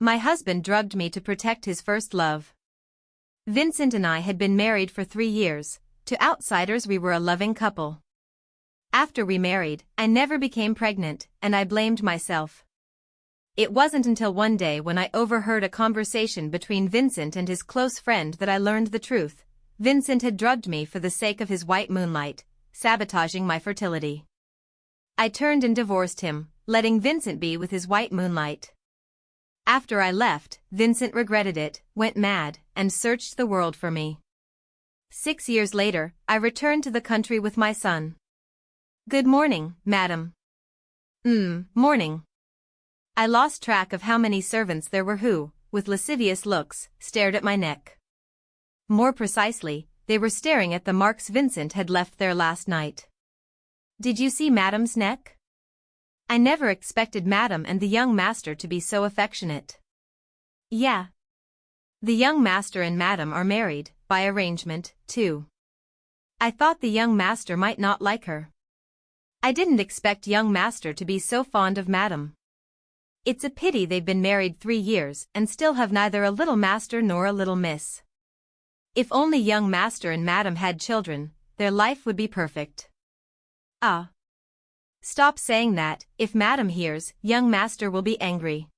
My husband drugged me to protect his first love. Vincent and I had been married for 3 years. To outsiders we were a loving couple. After we married, I never became pregnant, and I blamed myself. It wasn't until one day when I overheard a conversation between Vincent and his close friend that I learned the truth. Vincent had drugged me for the sake of his white moonlight, sabotaging my fertility. I turned and divorced him, letting Vincent be with his white moonlight. After I left, Vincent regretted it, went mad, and searched the world for me. 6 years later, I returned to the country with my son. "Good morning, madam." Morning." I lost track of how many servants there were who, with lascivious looks, stared at my neck. More precisely, they were staring at the marks Vincent had left there last night. "Did you see madam's neck?" I never expected madam and the young master to be so affectionate. "Yeah. The young master and madam are married, by arrangement, too." I thought the young master might not like her. I didn't expect young master to be so fond of madam. It's a pity they've been married 3 years and still have neither a little master nor a little miss. If only young master and madam had children, their life would be perfect. Ah. Stop saying that, if madam hears, young master will be angry.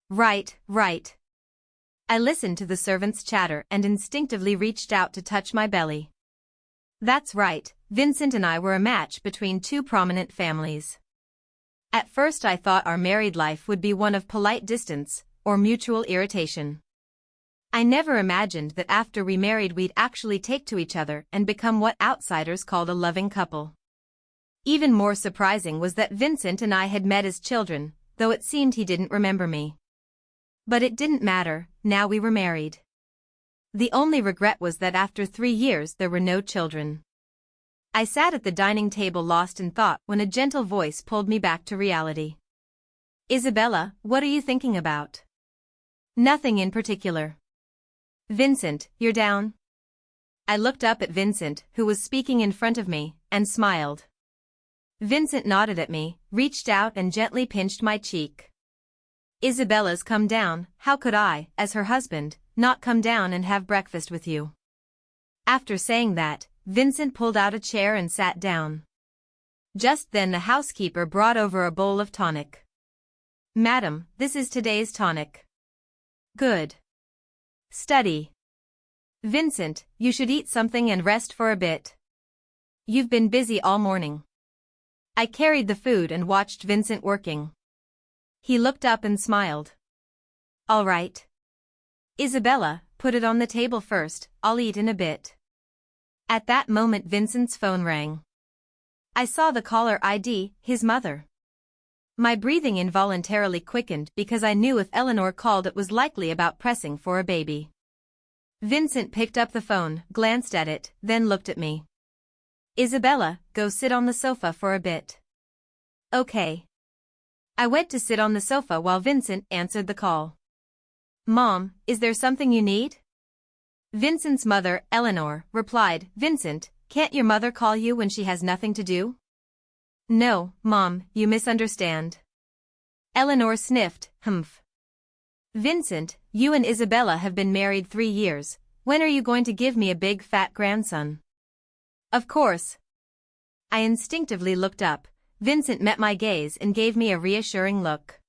Right. I listened to the servants' chatter and instinctively reached out to touch my belly. That's right, Vincent and I were a match between 2 prominent families. At first I thought our married life would be one of polite distance, or mutual irritation. I never imagined that after we married we'd actually take to each other and become what outsiders called a loving couple. Even more surprising was that Vincent and I had met as children, though it seemed he didn't remember me. But it didn't matter, now we were married. The only regret was that after 3 years there were no children. I sat at the dining table lost in thought when a gentle voice pulled me back to reality. "Isabella, what are you thinking about?" "Nothing in particular." "Vincent, you're down?" I looked up at Vincent, who was speaking in front of me, and smiled. Vincent nodded at me, reached out and gently pinched my cheek. "Isabella's come down, how could I, as her husband, not come down and have breakfast with you?" After saying that, Vincent pulled out a chair and sat down. Just then the housekeeper brought over a bowl of tonic. "Madam, this is today's tonic." "Good. Study. Vincent, you should eat something and rest for a bit. You've been busy all morning." I carried the food and watched Vincent working. He looked up and smiled. "All right. Isabella, put it on the table first, I'll eat in a bit." At that moment Vincent's phone rang. I saw the caller ID, his mother. My breathing involuntarily quickened because I knew if Eleanor called it was likely about pressing for a baby. Vincent picked up the phone, glanced at it, then looked at me. "Isabella, go sit on the sofa for a bit." "Okay." I went to sit on the sofa while Vincent answered the call. "Mom, is there something you need?" Vincent's mother, Eleanor, replied, "Vincent, can't your mother call you when she has nothing to do?" "No, Mom, you misunderstand." Eleanor sniffed, "Humph. Vincent, you and Isabella have been married 3 years, when are you going to give me a big fat grandson?" "Of course." I instinctively looked up. Vincent met my gaze and gave me a reassuring look.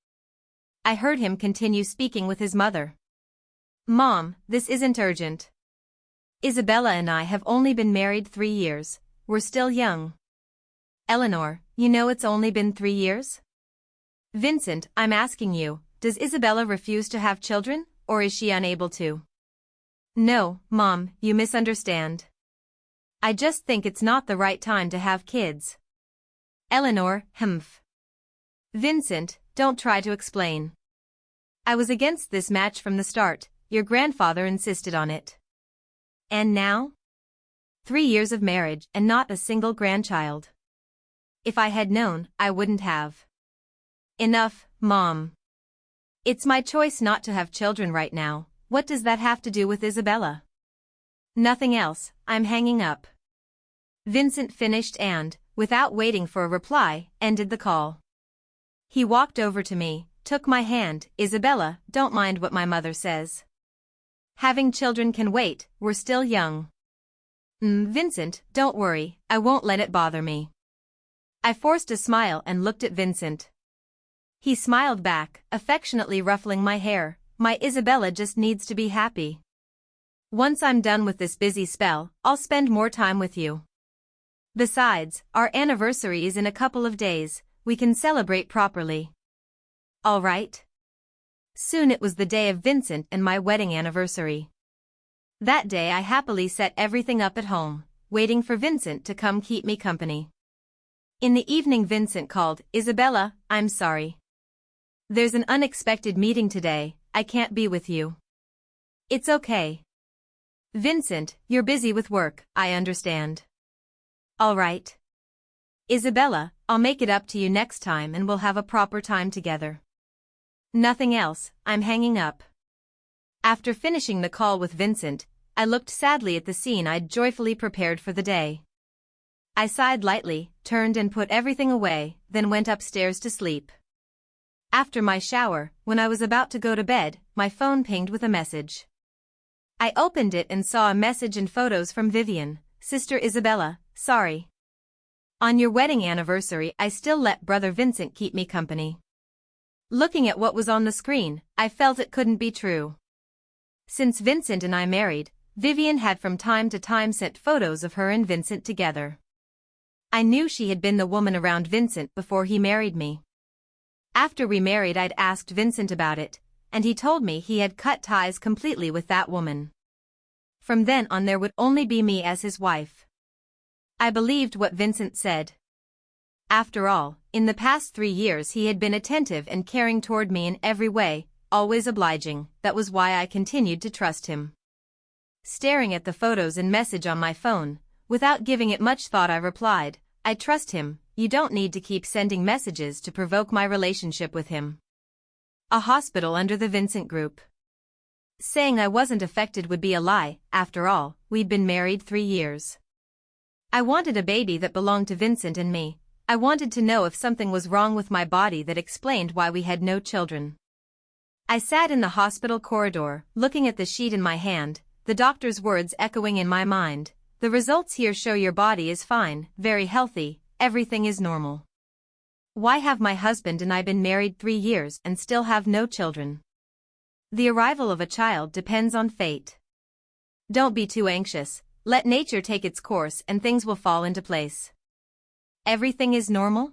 I heard him continue speaking with his mother. "Mom, this isn't urgent. Isabella and I have only been married 3 years, we're still young." "Eleanor, you know it's only been 3 years?" "Vincent, I'm asking you, does Isabella refuse to have children, or is she unable to?" "No, Mom, you misunderstand. I just think it's not the right time to have kids." Eleanor, "Humph. Vincent, don't try to explain. I was against this match from the start, your grandfather insisted on it. And now? 3 years of marriage and not a single grandchild. If I had known, I wouldn't have." "Enough, Mom. It's my choice not to have children right now, what does that have to do with Isabella?" "Nothing else, I'm hanging up." Vincent finished and, without waiting for a reply, ended the call. He walked over to me, took my hand. Isabella, don't mind what my mother says. Having children can wait, we're still young. Vincent, don't worry, I won't let it bother me. I forced a smile and looked at Vincent. He smiled back, affectionately ruffling my hair. My Isabella just needs to be happy. Once I'm done with this busy spell, I'll spend more time with you. Besides, our anniversary is in a couple of days, we can celebrate properly. All right? Soon it was the day of Vincent and my wedding anniversary. That day I happily set everything up at home, waiting for Vincent to come keep me company. In the evening Vincent called. Isabella, I'm sorry. There's an unexpected meeting today, I can't be with you. It's okay. Vincent, you're busy with work, I understand. All right. Isabella, I'll make it up to you next time and we'll have a proper time together. Nothing else, I'm hanging up. After finishing the call with Vincent, I looked sadly at the scene I'd joyfully prepared for the day. I sighed lightly, turned and put everything away, then went upstairs to sleep. After my shower, when I was about to go to bed, my phone pinged with a message. I opened it and saw a message and photos from Vivian. Sister Isabella, sorry. On your wedding anniversary I still let brother Vincent keep me company. Looking at what was on the screen, I felt it couldn't be true. Since Vincent and I married, Vivian had from time to time sent photos of her and Vincent together. I knew she had been the woman around Vincent before he married me. After we married I'd asked Vincent about it, and he told me he had cut ties completely with that woman. From then on there would only be me as his wife. I believed what Vincent said. After all, in the past 3 years he had been attentive and caring toward me in every way, always obliging. That was why I continued to trust him. Staring at the photos and message on my phone, without giving it much thought I replied, I trust him. You don't need to keep sending messages to provoke my relationship with him. A hospital under the Vincent group. Saying I wasn't affected would be a lie. After all, we'd been married 3 years. I wanted a baby that belonged to Vincent and me. I wanted to know if something was wrong with my body that explained why we had no children. I sat in the hospital corridor, looking at the sheet in my hand, the doctor's words echoing in my mind. The results here show your body is fine, very healthy, everything is normal. Why have my husband and I been married 3 years and still have no children? The arrival of a child depends on fate. Don't be too anxious, let nature take its course and things will fall into place. Everything is normal?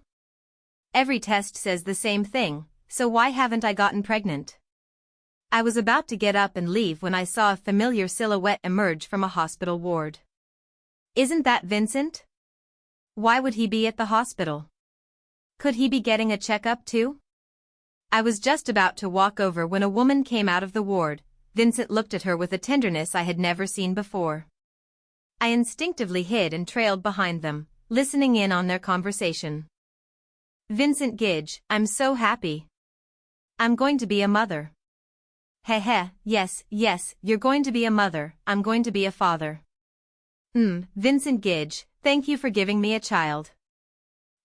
Every test says the same thing, so why haven't I gotten pregnant? I was about to get up and leave when I saw a familiar silhouette emerge from a hospital ward. Isn't that Vincent? Why would he be at the hospital? Could he be getting a checkup too? I was just about to walk over when a woman came out of the ward. Vincent looked at her with a tenderness I had never seen before. I instinctively hid and trailed behind them, listening in on their conversation. Vincent Gidge, I'm so happy. I'm going to be a mother. Yes, you're going to be a mother, I'm going to be a father. Vincent Gidge, thank you for giving me a child.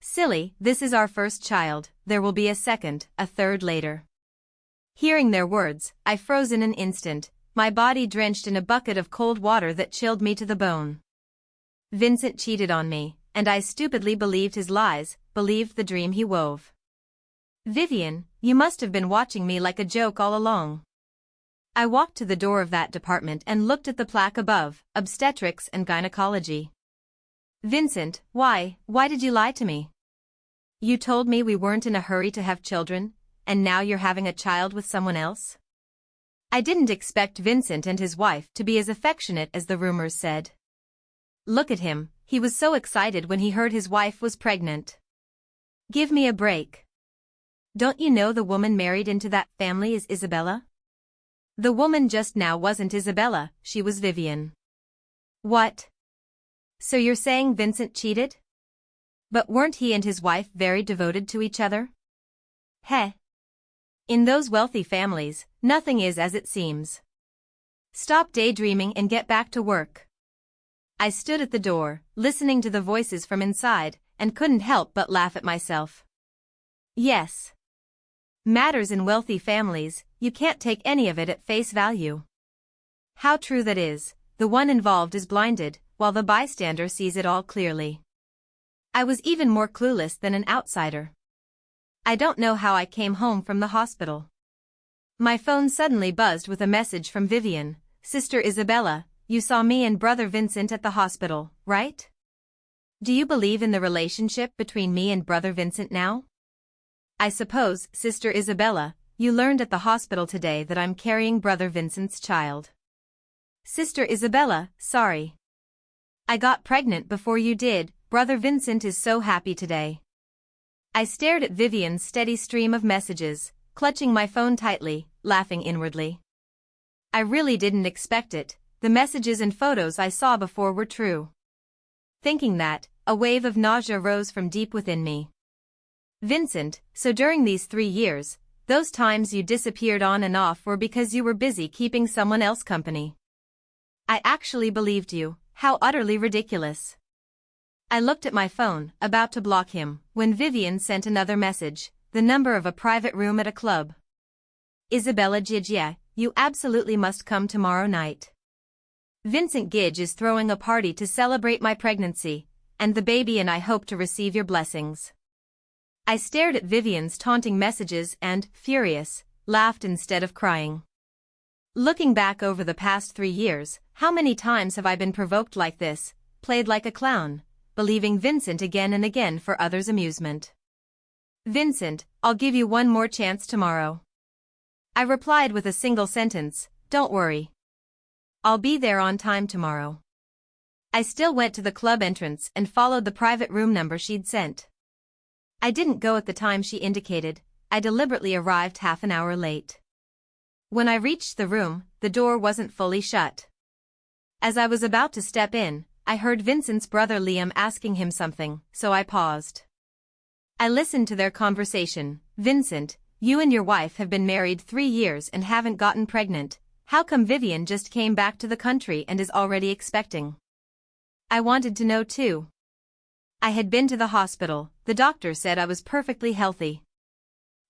Silly, this is our first child, there will be a second, a third later. Hearing their words, I froze in an instant, my body drenched in a bucket of cold water that chilled me to the bone. Vincent cheated on me, and I stupidly believed his lies, believed the dream he wove. Vivian, you must have been watching me like a joke all along. I walked to the door of that department and looked at the plaque above, obstetrics and gynecology. Vincent, why did you lie to me? You told me we weren't in a hurry to have children, and now you're having a child with someone else? I didn't expect Vincent and his wife to be as affectionate as the rumors said. Look at him, he was so excited when he heard his wife was pregnant. Give me a break. Don't you know the woman married into that family is Isabella? The woman just now wasn't Isabella, she was Vivian. What? So you're saying Vincent cheated? But weren't he and his wife very devoted to each other? In those wealthy families, nothing is as it seems. Stop daydreaming and get back to work. I stood at the door, listening to the voices from inside, and couldn't help but laugh at myself. Yes. matters in wealthy families, you can't take any of it at face value. How true that is, the one involved is blinded, while the bystander sees it all clearly. I was even more clueless than an outsider. I don't know how I came home from the hospital. My phone suddenly buzzed with a message from Vivian. Sister Isabella, you saw me and brother Vincent at the hospital, right? Do you believe in the relationship between me and brother Vincent now? I suppose, Sister Isabella, you learned at the hospital today that I'm carrying brother Vincent's child. Sister Isabella, sorry. I got pregnant before you did, brother Vincent is so happy today. I stared at Vivian's steady stream of messages, clutching my phone tightly, laughing inwardly. I really didn't expect it, the messages and photos I saw before were true. Thinking that, a wave of nausea rose from deep within me. Vincent, so during these 3 years, those times you disappeared on and off were because you were busy keeping someone else company. I actually believed you, how utterly ridiculous. I looked at my phone, about to block him, when Vivian sent another message, the number of a private room at a club. Isabella Gidge, you absolutely must come tomorrow night. Vincent Gidge is throwing a party to celebrate my pregnancy, and the baby and I hope to receive your blessings. I stared at Vivian's taunting messages and, furious, laughed instead of crying. Looking back over the past 3 years, how many times have I been provoked like this, played like a clown, believing Vincent again and again for others' amusement. Vincent, I'll give you one more chance tomorrow. I replied with a single sentence, don't worry. I'll be there on time tomorrow. I still went to the club entrance and followed the private room number she'd sent. I didn't go at the time she indicated, I deliberately arrived half an hour late. When I reached the room, the door wasn't fully shut. As I was about to step in, I heard Vincent's brother Liam asking him something, so I paused. I listened to their conversation. Vincent, you and your wife have been married 3 years and haven't gotten pregnant. How come Vivian just came back to the country and is already expecting? I wanted to know too. I had been to the hospital, the doctor said I was perfectly healthy.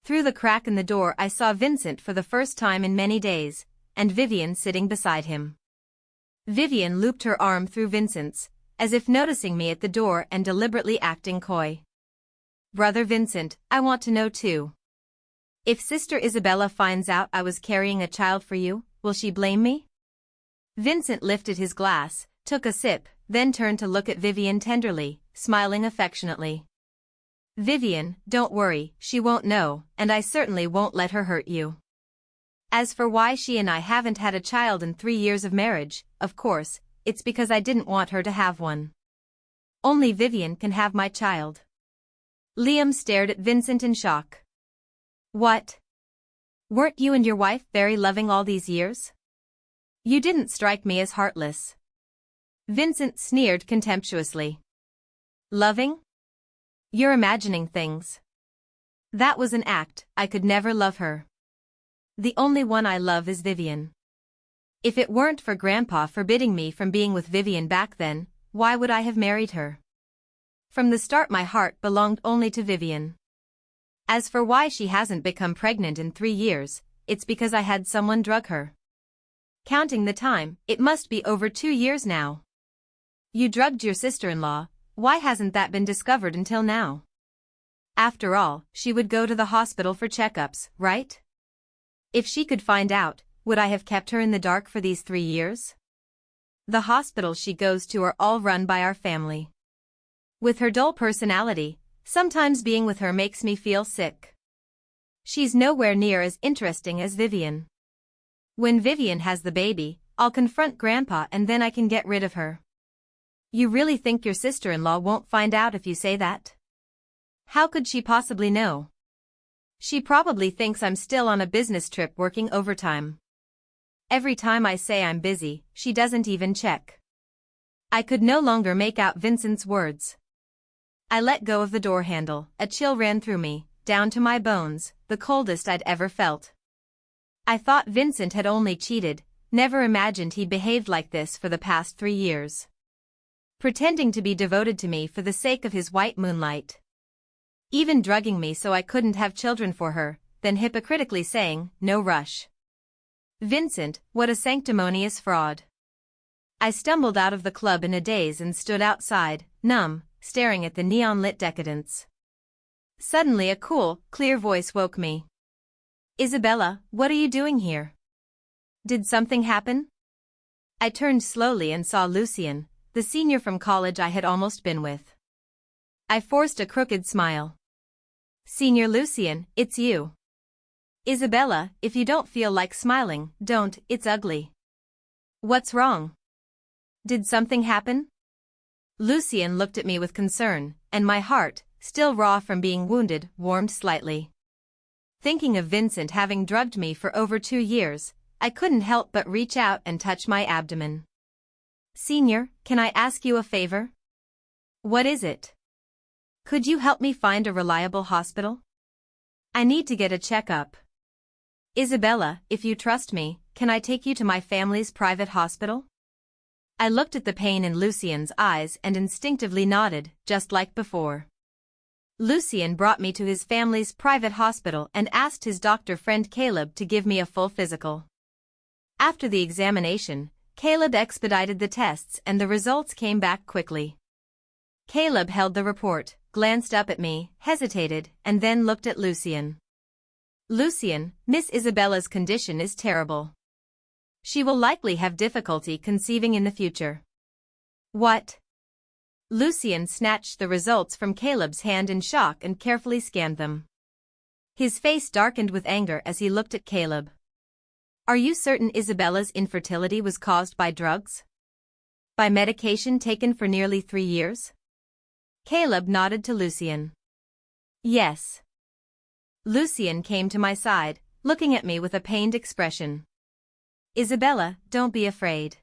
Through the crack in the door I saw Vincent for the first time in many days, and Vivian sitting beside him. Vivian looped her arm through Vincent's, as if noticing me at the door and deliberately acting coy. Brother Vincent, I want to know too. If Sister Isabella finds out I was carrying a child for you, will she blame me? Vincent lifted his glass, took a sip, then turned to look at Vivian tenderly, smiling affectionately. Vivian, don't worry, she won't know, and I certainly won't let her hurt you. As for why she and I haven't had a child in 3 years of marriage, of course, it's because I didn't want her to have one. Only Vivian can have my child. Liam stared at Vincent in shock. What? Weren't you and your wife very loving all these years? You didn't strike me as heartless. Vincent sneered contemptuously. Loving? You're imagining things. That was an act, I could never love her. The only one I love is Vivian. If it weren't for Grandpa forbidding me from being with Vivian back then, why would I have married her? From the start my heart belonged only to Vivian. As for why she hasn't become pregnant in 3 years, it's because I had someone drug her. Counting the time, it must be over 2 years now. You drugged your sister-in-law, why hasn't that been discovered until now? After all, she would go to the hospital for checkups, right? If she could find out, would I have kept her in the dark for these 3 years? The hospitals she goes to are all run by our family. With her dull personality, sometimes being with her makes me feel sick. She's nowhere near as interesting as Vivian. When Vivian has the baby, I'll confront Grandpa and then I can get rid of her. You really think your sister-in-law won't find out if you say that? How could she possibly know? She probably thinks I'm still on a business trip working overtime. Every time I say I'm busy, she doesn't even check. I could no longer make out Vincent's words. I let go of the door handle, a chill ran through me, down to my bones, the coldest I'd ever felt. I thought Vincent had only cheated, never imagined he'd behaved like this for the past 3 years. Pretending to be devoted to me for the sake of his white moonlight. Even drugging me so I couldn't have children for her, then hypocritically saying, "No rush." Vincent, what a sanctimonious fraud. I stumbled out of the club in a daze and stood outside, numb, staring at the neon-lit decadence. Suddenly a cool, clear voice woke me. "Isabella, what are you doing here? Did something happen?" I turned slowly and saw Lucien, the senior from college I had almost been with. I forced a crooked smile. "Senior Lucien, it's you." "Isabella, if you don't feel like smiling, don't, it's ugly." "What's wrong? Did something happen?" Lucien looked at me with concern, and my heart, still raw from being wounded, warmed slightly. Thinking of Vincent having drugged me for over 2 years, I couldn't help but reach out and touch my abdomen. "Senior, can I ask you a favor?" "What is it?" "Could you help me find a reliable hospital? I need to get a checkup." "Isabella, if you trust me, can I take you to my family's private hospital?" I looked at the pain in Lucien's eyes and instinctively nodded, just like before. Lucien brought me to his family's private hospital and asked his doctor friend Caleb to give me a full physical. After the examination, Caleb expedited the tests and the results came back quickly. Caleb held the report, glanced up at me, hesitated, and then looked at Lucien. "Lucien, Miss Isabella's condition is terrible. She will likely have difficulty conceiving in the future." "What?" Lucien snatched the results from Caleb's hand in shock and carefully scanned them. His face darkened with anger as he looked at Caleb. "Are you certain Isabella's infertility was caused by drugs? By medication taken for nearly 3 years?" Caleb nodded to Lucien. "Yes." Lucien came to my side, looking at me with a pained expression. "Isabella, don't be afraid.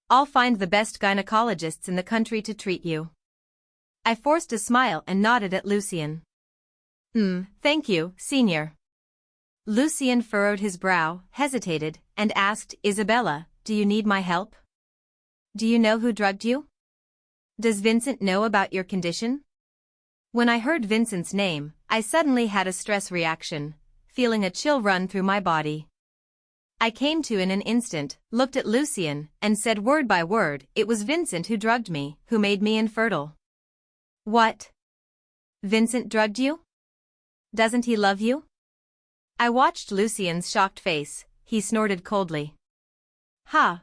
I'll find the best gynecologists in the country to treat you." I forced a smile and nodded at Lucien. Thank you, Senior." Lucien furrowed his brow, hesitated, and asked, "Isabella, do you need my help? Do you know who drugged you? Does Vincent know about your condition?" When I heard Vincent's name, I suddenly had a stress reaction, feeling a chill run through my body. I came to in an instant, looked at Lucien, and said word by word, "It was Vincent who drugged me, who made me infertile." "What? Vincent drugged you? Doesn't he love you?" I watched Lucien's shocked face. He snorted coldly. "Ha!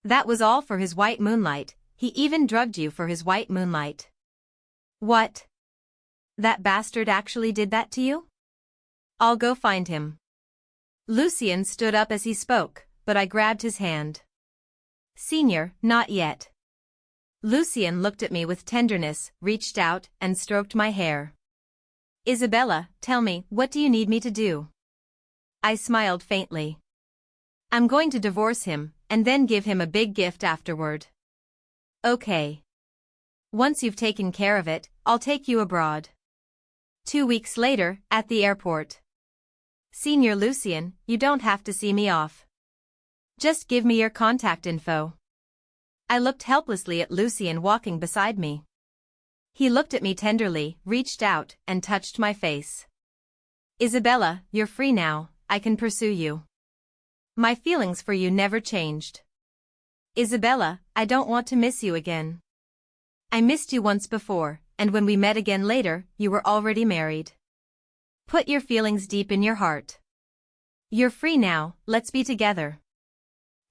That was all for his white moonlight. He even drugged you for his white moonlight." "What? That bastard actually did that to you? I'll go find him." Lucien stood up as he spoke, but I grabbed his hand. "Senior, not yet." Lucien looked at me with tenderness, reached out, and stroked my hair. "Isabella, tell me, what do you need me to do?" I smiled faintly. "I'm going to divorce him, and then give him a big gift afterward." "Okay. Once you've taken care of it, I'll take you abroad." 2 weeks later, at the airport. "Senior Lucien, you don't have to see me off. Just give me your contact info." I looked helplessly at Lucien walking beside me. He looked at me tenderly, reached out, and touched my face. "Isabella, you're free now, I can pursue you. My feelings for you never changed. Isabella, I don't want to miss you again. I missed you once before, and when we met again later, you were already married. Put your feelings deep in your heart. You're free now, let's be together."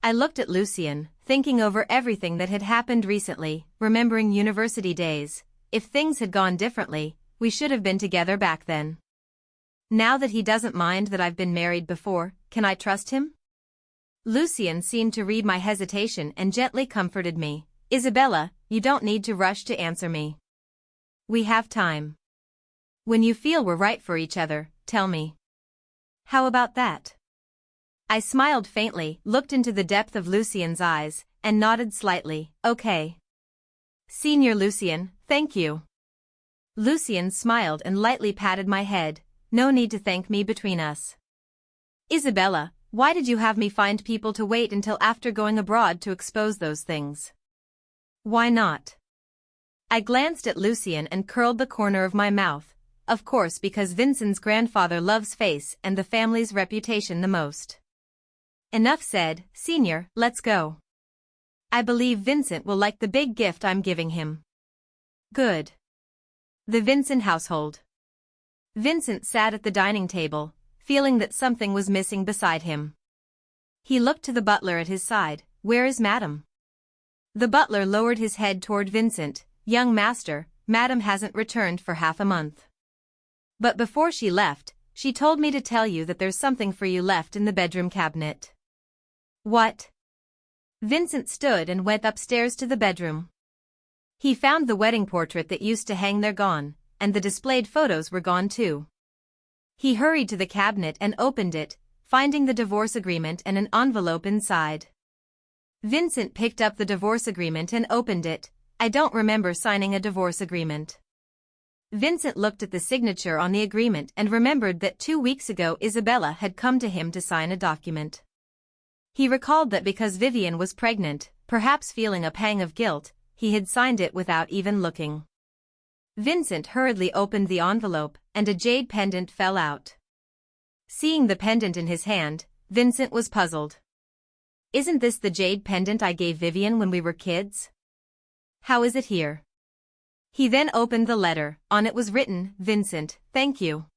I looked at Lucien, thinking over everything that had happened recently, remembering university days. If things had gone differently, we should have been together back then. Now that he doesn't mind that I've been married before, can I trust him? Lucien seemed to read my hesitation and gently comforted me. "Isabella, you don't need to rush to answer me. We have time. When you feel we're right for each other, tell me. How about that?" I smiled faintly, looked into the depth of Lucien's eyes, and nodded slightly. "Okay. Senior Lucien, thank you." Lucien smiled and lightly patted my head. "No need to thank me between us." "Isabella, why did you have me find people to wait until after going abroad to expose those things?" "Why not?" I glanced at Lucien and curled the corner of my mouth. of course, because Vincent's grandfather loves face and the family's reputation the most. Enough said, Senior, let's go. I believe Vincent will like the big gift I'm giving him. Good. The Vincent household. Vincent sat at the dining table, feeling that something was missing beside him. He looked to the butler at his side. Where is Madam? The butler lowered his head toward Vincent. Young master, Madam hasn't returned for half a month. But before she left, she told me to tell you that there's something for you left in the bedroom cabinet. What? Vincent stood and went upstairs to the bedroom. He found the wedding portrait that used to hang there gone, and the displayed photos were gone too. He hurried to the cabinet and opened it, finding the divorce agreement and an envelope inside. Vincent picked up the divorce agreement and opened it. I don't remember signing a divorce agreement. Vincent looked at the signature on the agreement and remembered that 2 weeks ago Isabella had come to him to sign a document. He recalled that because Vivian was pregnant, perhaps feeling a pang of guilt, he had signed it without even looking. Vincent hurriedly opened the envelope, and a jade pendant fell out. Seeing the pendant in his hand, Vincent was puzzled. Isn't this the jade pendant I gave Vivian when we were kids? How is it here? He then opened the letter. On it was written, Vincent, thank you.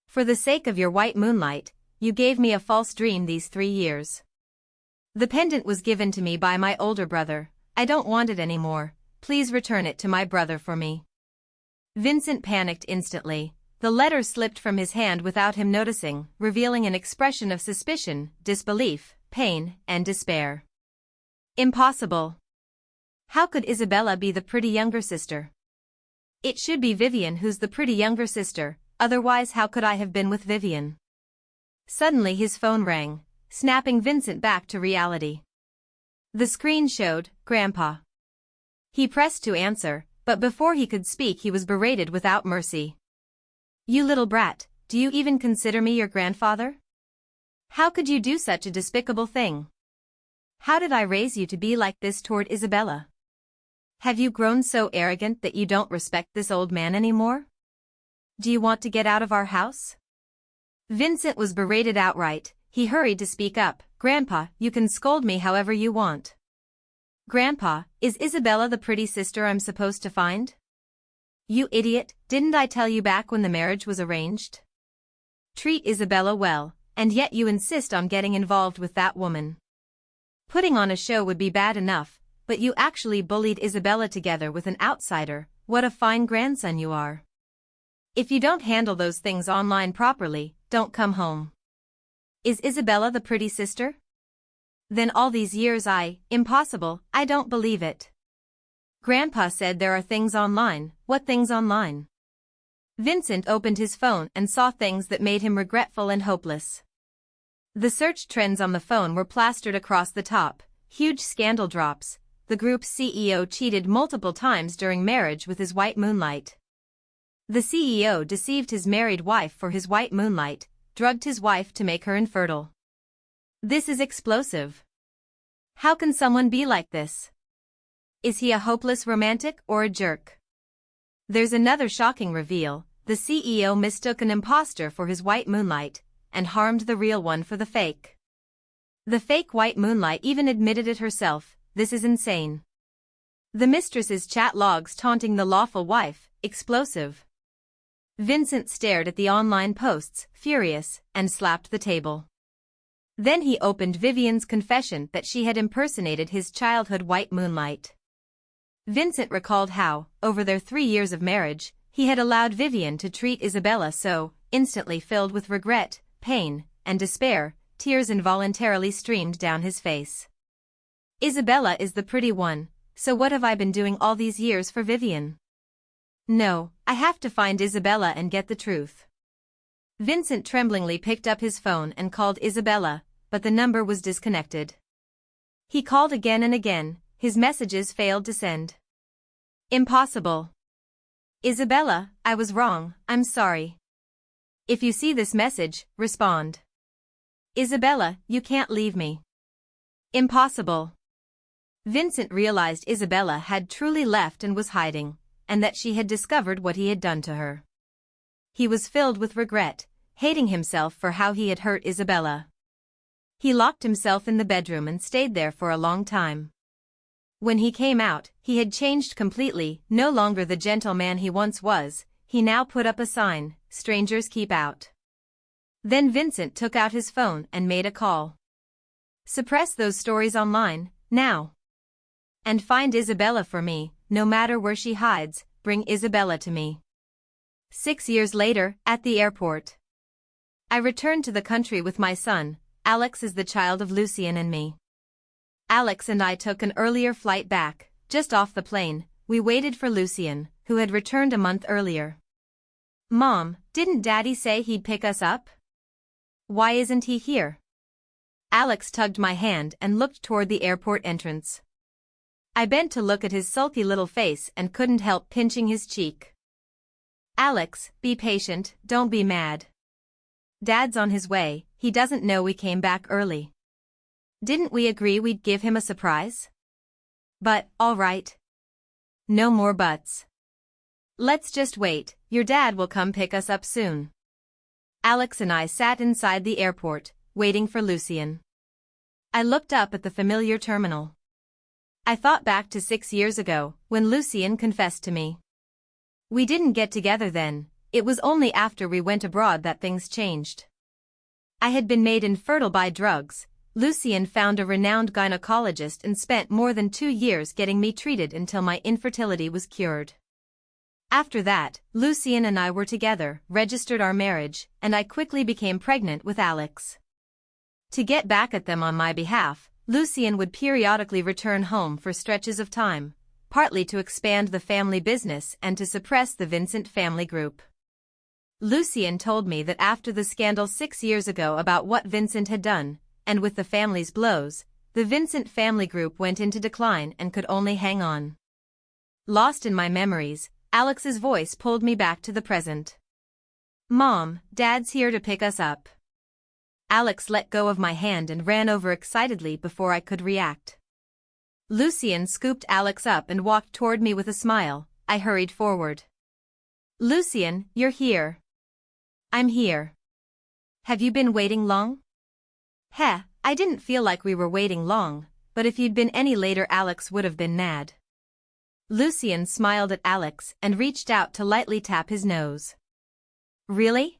For the sake of your white moonlight, you gave me a false dream these 3 years. The pendant was given to me by my older brother. I don't want it anymore. Please return it to my brother for me. Vincent panicked instantly. The letter slipped from his hand without him noticing, revealing an expression of suspicion, disbelief, pain, and despair. Impossible. How could Isabella be the pretty younger sister? It should be Vivian who's the pretty younger sister, otherwise how could I have been with Vivian? Suddenly his phone rang, snapping Vincent back to reality. The screen showed, Grandpa. He pressed to answer, but before he could speak he was berated without mercy. You little brat, do you even consider me your grandfather? How could you do such a despicable thing? How did I raise you to be like this toward Isabella? Have you grown so arrogant that you don't respect this old man anymore? Do you want to get out of our house? Vincent was berated outright. He hurried to speak up. Grandpa, you can scold me however you want. Grandpa, is Isabella the pretty sister I'm supposed to find? You idiot, didn't I tell you back when the marriage was arranged? Treat Isabella well, and yet you insist on getting involved with that woman. Putting on a show would be bad enough, but you actually bullied Isabella together with an outsider. What a fine grandson you are. If you don't handle those things online properly, don't come home. Is Isabella the pretty sister? Then all these years impossible, I don't believe it. Grandpa said there are things online. What things online? Vincent opened his phone and saw things that made him regretful and hopeless. The search trends on the phone were plastered across the top. Huge scandal drops. The group's CEO cheated multiple times during marriage with his white moonlight. The CEO deceived his married wife for his white moonlight, drugged his wife to make her infertile. This is explosive. How can someone be like this? Is he a hopeless romantic or a jerk? There's another shocking reveal. The CEO mistook an imposter for his white moonlight, and harmed the real one for the fake. The fake white moonlight even admitted it herself. This is insane. The mistress's chat logs taunting the lawful wife, explosive. Vincent stared at the online posts, furious, and slapped the table. Then he opened Vivian's confession that she had impersonated his childhood white moonlight. Vincent recalled how, over their 3 years of marriage, he had allowed Vivian to treat Isabella so, instantly filled with regret, pain, and despair, tears involuntarily streamed down his face. Isabella is the pretty one, so what have I been doing all these years for Vivian? No, I have to find Isabella and get the truth. Vincent tremblingly picked up his phone and called Isabella, but the number was disconnected. He called again and again, his messages failed to send. Impossible. Isabella, I was wrong, I'm sorry. If you see this message, respond. Isabella, you can't leave me. Impossible. Vincent realized Isabella had truly left and was hiding, and that she had discovered what he had done to her. He was filled with regret, hating himself for how he had hurt Isabella. He locked himself in the bedroom and stayed there for a long time. When he came out, he had changed completely, no longer the gentleman he once was. He now put up a sign, "Strangers keep out." Then Vincent took out his phone and made a call. "Suppress those stories online, now. And find Isabella for me, no matter where she hides, bring Isabella to me." 6 years later, at the airport. I returned to the country with my son. Alex is the child of Lucien and me. Alex and I took an earlier flight back. Just off the plane, we waited for Lucien, who had returned a month earlier. "Mom, didn't Daddy say he'd pick us up? Why isn't he here?" Alex tugged my hand and looked toward the airport entrance. I bent to look at his sulky little face and couldn't help pinching his cheek. "Alex, be patient, don't be mad. Dad's on his way, he doesn't know we came back early. Didn't we agree we'd give him a surprise? But, all right. No more buts. Let's just wait, your dad will come pick us up soon." Alex and I sat inside the airport, waiting for Lucien. I looked up at the familiar terminal. I thought back to 6 years ago, when Lucien confessed to me. We didn't get together then, it was only after we went abroad that things changed. I had been made infertile by drugs. Lucien found a renowned gynecologist and spent more than 2 years getting me treated until my infertility was cured. After that, Lucien and I were together, registered our marriage, and I quickly became pregnant with Alex. To get back at them on my behalf, Lucien would periodically return home for stretches of time, partly to expand the family business and to suppress the Vincent family group. Lucien told me that after the scandal 6 years ago about what Vincent had done, and with the family's blows, the Vincent family group went into decline and could only hang on. Lost in my memories, Alex's voice pulled me back to the present. "Mom, Dad's here to pick us up." Alex let go of my hand and ran over excitedly before I could react. Lucien scooped Alex up and walked toward me with a smile. I hurried forward. "Lucien, you're here." "I'm here." "Have you been waiting long?" "Heh, I didn't feel like we were waiting long, but if you'd been any later Alex would have been mad." Lucien smiled at Alex and reached out to lightly tap his nose. "Really?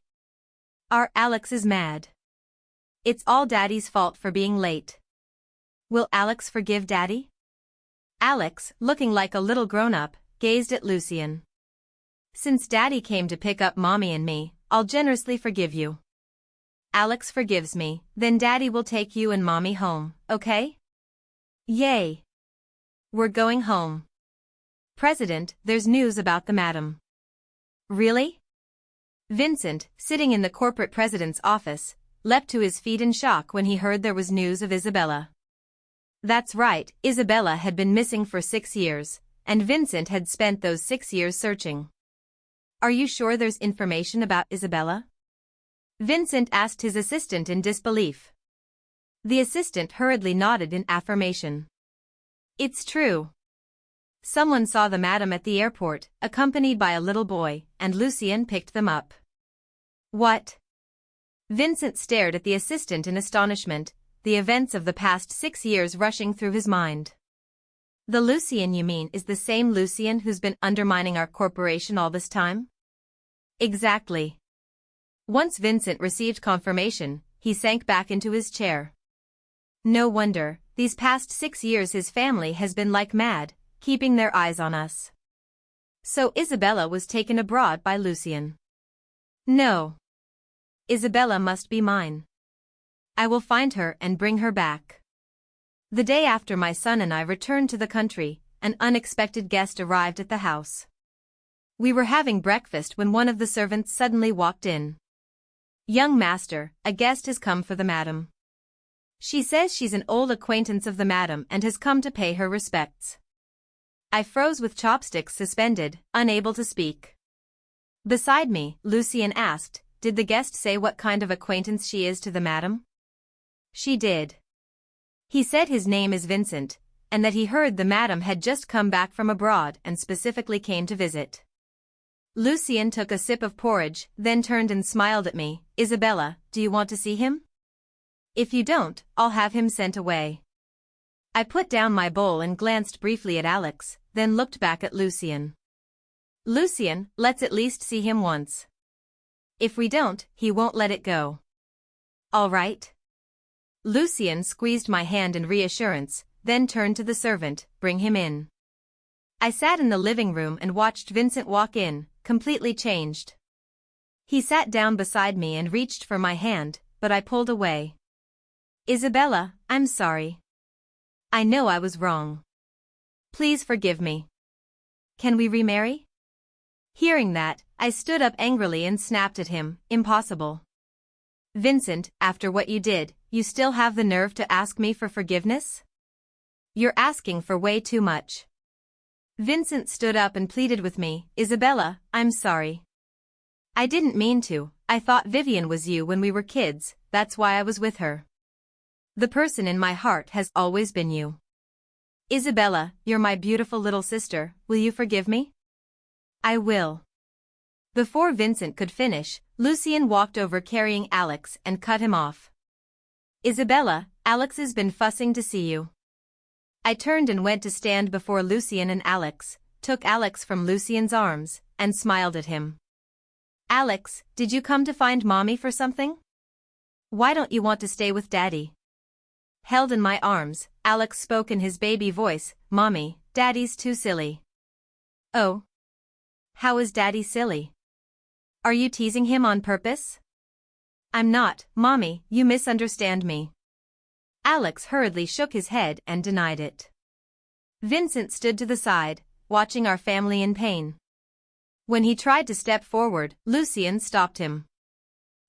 Alex is mad. It's all Daddy's fault for being late. Will Alex forgive Daddy?" Alex, looking like a little grown-up, gazed at Lucien. "Since Daddy came to pick up Mommy and me, I'll generously forgive you. Alex forgives me, then Daddy will take you and Mommy home, okay?" "Yay! We're going home." "President, there's news about the madam." "Really?" Vincent, sitting in the corporate president's office, leapt to his feet in shock when he heard there was news of Isabella. That's right, Isabella had been missing for 6 years, and Vincent had spent those 6 years searching. "Are you sure there's information about Isabella?" Vincent asked his assistant in disbelief. The assistant hurriedly nodded in affirmation. "It's true. Someone saw the madam at the airport, accompanied by a little boy, and Lucien picked them up." "What?" Vincent stared at the assistant in astonishment, the events of the past 6 years rushing through his mind. "The Lucien you mean is the same Lucien who's been undermining our corporation all this time?" "Exactly." Once Vincent received confirmation, he sank back into his chair. "No wonder, these past 6 years his family has been like mad, keeping their eyes on us." "So Isabella was taken abroad by Lucien?" "No. Isabella must be mine. I will find her and bring her back." The day after my son and I returned to the country, an unexpected guest arrived at the house. We were having breakfast when one of the servants suddenly walked in. "Young master, a guest has come for the madam. She says she's an old acquaintance of the madam and has come to pay her respects." I froze with chopsticks suspended, unable to speak. Beside me, Lucien asked, "Did the guest say what kind of acquaintance she is to the madam?" "She did. He said his name is Vincent, and that he heard the madam had just come back from abroad and specifically came to visit." Lucien took a sip of porridge, then turned and smiled at me. Isabella, do you want to see him? If you don't, I'll have him sent away. I put down my bowl and glanced briefly at Alex, then looked back at Lucien. Lucien, let's at least see him once. If we don't, he won't let it go. All right. Lucien squeezed my hand in reassurance, then turned to the servant. Bring him in. I sat in the living room and watched Vincent walk in, completely changed. He sat down beside me and reached for my hand, but I pulled away. Isabella, I'm sorry. I know I was wrong. Please forgive me. Can we remarry? Hearing that, I stood up angrily and snapped at him. Impossible. Vincent, after what you did, you still have the nerve to ask me for forgiveness? You're asking for way too much. Vincent stood up and pleaded with me. Isabella, I'm sorry. I didn't mean to. I thought Vivian was you when we were kids, that's why I was with her. The person in my heart has always been you. Isabella, you're my beautiful little sister, will you forgive me? I will. Before Vincent could finish, Lucien walked over carrying Alex and cut him off. Isabella, Alex has been fussing to see you. I turned and went to stand before Lucien and Alex, took Alex from Lucien's arms, and smiled at him. Alex, did you come to find mommy for something? Why don't you want to stay with daddy? Held in my arms, Alex spoke in his baby voice. Mommy, daddy's too silly. Oh. How is daddy silly? Are you teasing him on purpose? I'm not, Mommy, you misunderstand me. Alex hurriedly shook his head and denied it. Vincent stood to the side, watching our family in pain. When he tried to step forward, Lucien stopped him.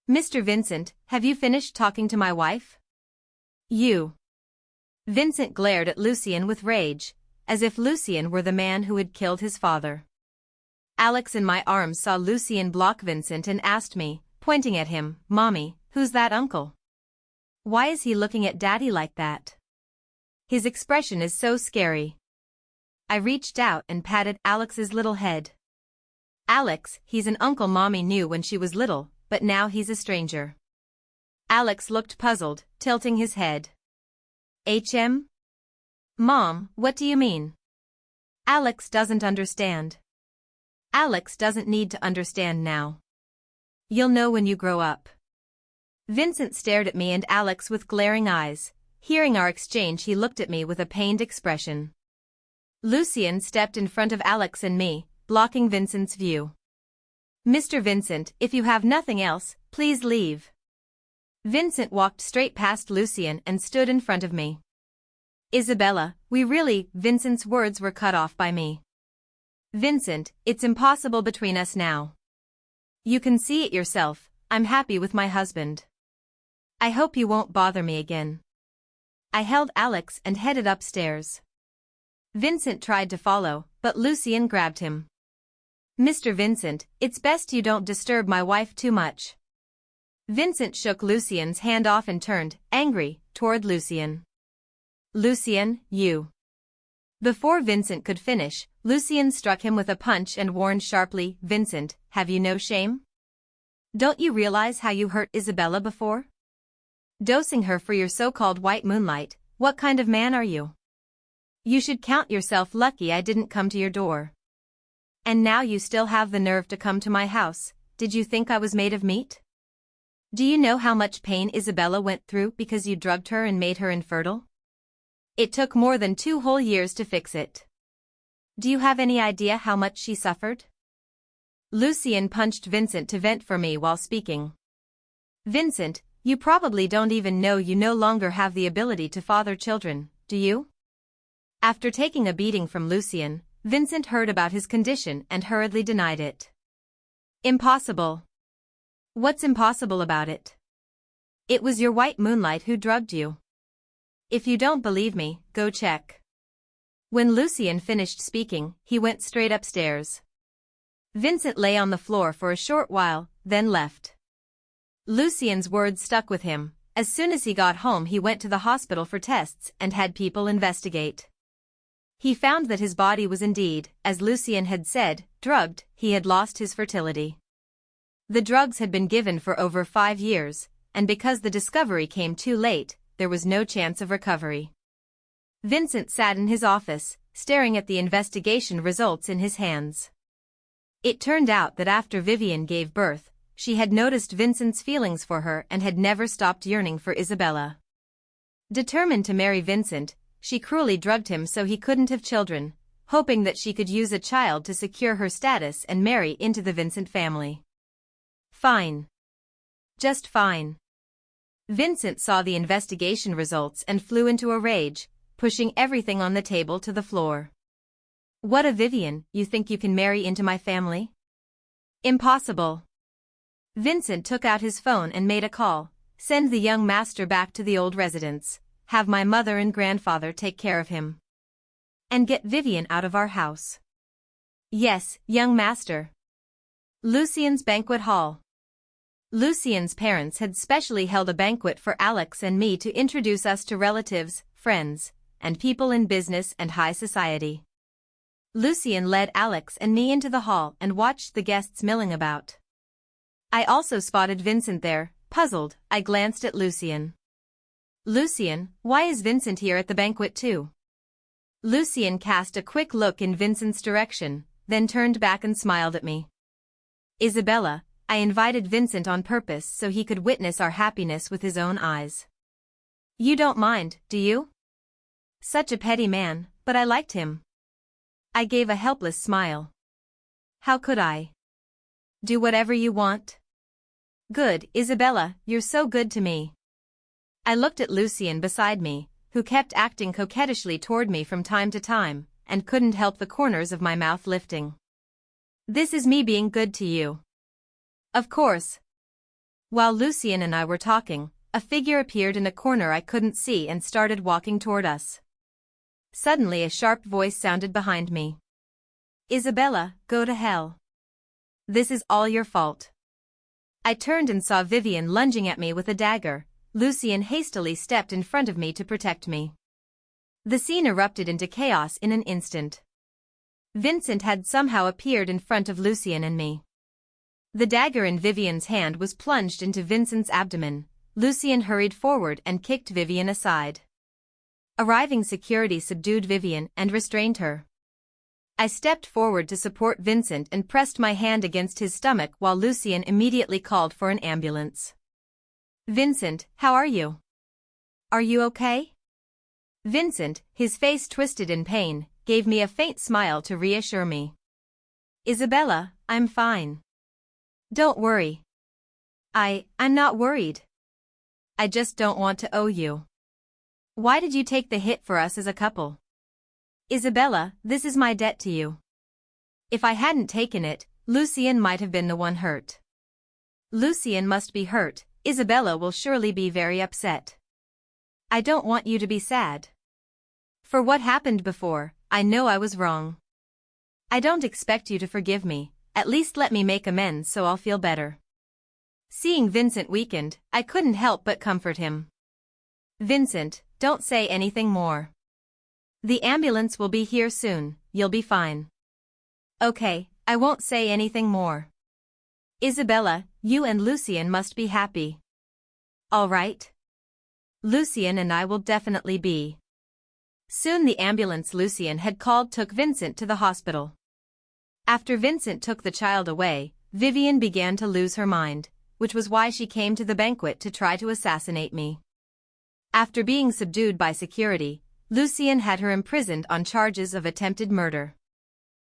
Mr. Vincent, have you finished talking to my wife? You. Vincent glared at Lucien with rage, as if Lucien were the man who had killed his father. Alex in my arms saw Lucien block Vincent and asked me, pointing at him, Mommy, who's that uncle? Why is he looking at Daddy like that? His expression is so scary. I reached out and patted Alex's little head. Alex, he's an uncle Mommy knew when she was little, but now he's a stranger. Alex looked puzzled, tilting his head. HM? Mom, what do you mean? Alex doesn't understand. Alex doesn't need to understand now. You'll know when you grow up. Vincent stared at me and Alex with glaring eyes. Hearing our exchange, he looked at me with a pained expression. Lucien stepped in front of Alex and me, blocking Vincent's view. Mr. Vincent, if you have nothing else, please leave. Vincent walked straight past Lucien and stood in front of me. Isabella, Vincent's words were cut off by me. Vincent, it's impossible between us now. You can see it yourself, I'm happy with my husband. I hope you won't bother me again. I held Alex and headed upstairs. Vincent tried to follow, but Lucien grabbed him. Mr. Vincent, it's best you don't disturb my wife too much. Vincent shook Lucien's hand off and turned, angry, toward Lucien. Lucien, you. Before Vincent could finish, Lucien struck him with a punch and warned sharply, Vincent, have you no shame? Don't you realize how you hurt Isabella before? Dosing her for your so-called white moonlight, what kind of man are you? You should count yourself lucky I didn't come to your door. And now you still have the nerve to come to my house. Did you think I was made of meat? Do you know how much pain Isabella went through because you drugged her and made her infertile? It took more than 2 whole years to fix it. Do you have any idea how much she suffered? Lucien punched Vincent to vent for me while speaking. Vincent, you probably don't even know you no longer have the ability to father children, do you? After taking a beating from Lucien, Vincent heard about his condition and hurriedly denied it. Impossible. What's impossible about it? It was your white moonlight who drugged you. If you don't believe me, go check. When Lucien finished speaking, he went straight upstairs. Vincent lay on the floor for a short while, then left. Lucien's words stuck with him. As soon as he got home, he went to the hospital for tests and had people investigate. He found that his body was indeed, as Lucien had said, drugged, he had lost his fertility. The drugs had been given for over 5 years, and because the discovery came too late, there was no chance of recovery. Vincent sat in his office, staring at the investigation results in his hands. It turned out that after Vivian gave birth, she had noticed Vincent's feelings for her and had never stopped yearning for Isabella. Determined to marry Vincent, she cruelly drugged him so he couldn't have children, hoping that she could use a child to secure her status and marry into the Vincent family. Fine. Just fine. Vincent saw the investigation results and flew into a rage, pushing everything on the table to the floor. What a Vivian, you think you can marry into my family? Impossible. Vincent took out his phone and made a call. Send the young master back to the old residence. Have my mother and grandfather take care of him. And get Vivian out of our house. Yes, young master. Lucien's banquet hall. Lucien's parents had specially held a banquet for Alex and me to introduce us to relatives, friends, and people in business and high society. Lucien led Alex and me into the hall and watched the guests milling about. I also spotted Vincent there. Puzzled, I glanced at Lucien. Lucien, why is Vincent here at the banquet too? Lucien cast a quick look in Vincent's direction, then turned back and smiled at me. Isabella, I invited Vincent on purpose so he could witness our happiness with his own eyes. You don't mind, do you? Such a petty man, but I liked him. I gave a helpless smile. How could I? Do whatever you want? Good, Isabella, you're so good to me. I looked at Lucien beside me, who kept acting coquettishly toward me from time to time, and couldn't help the corners of my mouth lifting. This is me being good to you. Of course. While Lucien and I were talking, a figure appeared in a corner I couldn't see and started walking toward us. Suddenly a sharp voice sounded behind me. Isabella, go to hell. This is all your fault. I turned and saw Vivian lunging at me with a dagger. Lucien hastily stepped in front of me to protect me. The scene erupted into chaos in an instant. Vincent had somehow appeared in front of Lucien and me. The dagger in Vivian's hand was plunged into Vincent's abdomen. Lucien hurried forward and kicked Vivian aside. Arriving security subdued Vivian and restrained her. I stepped forward to support Vincent and pressed my hand against his stomach while Lucien immediately called for an ambulance. Vincent, how are you? Are you okay? Vincent, his face twisted in pain, gave me a faint smile to reassure me. Isabella, I'm fine. Don't worry. I'm not worried. I just don't want to owe you. Why did you take the hit for us as a couple? Isabella, this is my debt to you. If I hadn't taken it, Lucien might have been the one hurt. Lucien must be hurt. Isabella will surely be very upset. I don't want you to be sad. For what happened before, I know I was wrong. I don't expect you to forgive me, at least let me make amends so I'll feel better. Seeing Vincent weakened, I couldn't help but comfort him. Vincent, don't say anything more. The ambulance will be here soon, you'll be fine. Okay, I won't say anything more. Isabella, you and Lucien must be happy. All right? Lucien and I will definitely be. Soon the ambulance Lucien had called took Vincent to the hospital. After Vincent took the child away, Vivian began to lose her mind, which was why she came to the banquet to try to assassinate me. After being subdued by security, Lucien had her imprisoned on charges of attempted murder.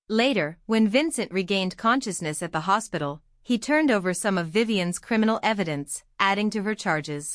Later, when Vincent regained consciousness at the hospital, he turned over some of Vivian's criminal evidence, adding to her charges.